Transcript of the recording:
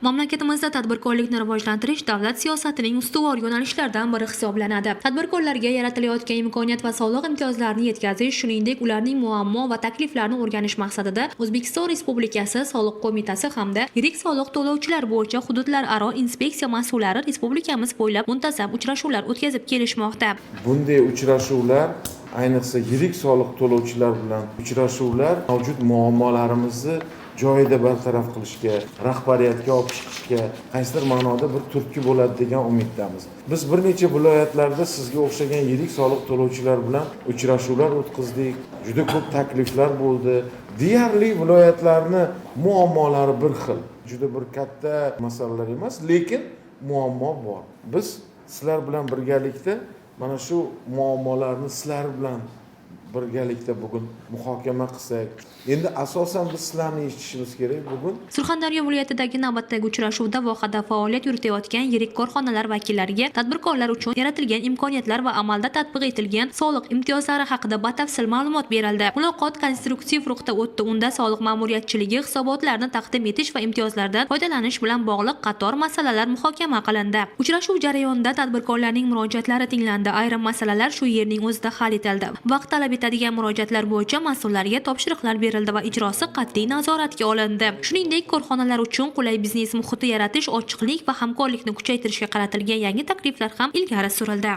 Mamlakatimizda tadbirkorlikni rivojlantirish davlat siyosatining ustuvor yo'nalishlaridan biri hisoblanadi. Tadbirkorlarga yaratilayotgan imkoniyat va soliq imtiyozlarini yetkazish, shuningdek ularning muammo va takliflarini o'rganish maqsadida O'zbekiston Respublikasi Soliq qo'mitasi hamda yirik soliq to'lovchilar bo'yicha hududlararo inspeksiya mas'ullari respublikamiz bo'ylab muntazam uchrashuvlar o'tkazib kelishmoqda. Bunday uchrashuvlar ayniqsa yirik soliq to'lovchilar bilan uchrashuvlar mavjud muammolarimizni joyida bartaraf qilishga, rahbariyatga olib chiqishga, qaysidir ma'noda bir turtki bo'ladi degan umiddamiz. Biz bir necha viloyatlarda sizga o'xshagan yirik soliq to'lovchilar bilan uchrashuvlar o'tkazdik. Juda ko'p takliflar bo'ldi. Deyarli viloyatlarni muammolari bir xil. Juda bir katta masalalar emas, lekin muammo bor. Biz sizlar bilan birgalikda mana shu muammolarni sizlar bilan birgalikda bugun muhokama qilsak, endi asosan biz sizlarni eshitishimiz kerak bugun. Surxondaryo viloyatidagi navbatdagi uchrashuvda vohada faoliyat yuritayotgan yirik korxonalar vakillariga tadbirkorlar uchun yaratilgan imkoniyatlar va amalda tatbiq etilgan soliq imtiyozlari haqida batafsil ma'lumot berildi. Muloqot konstruktiv ruhda o'tdi. Unda soliq ma'muriyatchiligi hisobotlarni taqdim etish va imtiyozlardan foydalanish bilan bog'liq qator masalalar muhokama qilindi. Uchrashuv jarayonida tadbirkorlarning murojaatlari tinglandi. Ayrim masalalar shu yerning o'zida hal etildi. Vaqt talab etadigan murojaatlar bo'yicha mas'ullarga topshiriqlar berildi va ijrosi qat'iy nazoratga olindi. Shuningdek, korxonalar uchun qulay biznes muhiti yaratish, ochiqlik va hamkorlikni kuchaytirishga qaratilgan yangi takliflar ham ilgari surildi.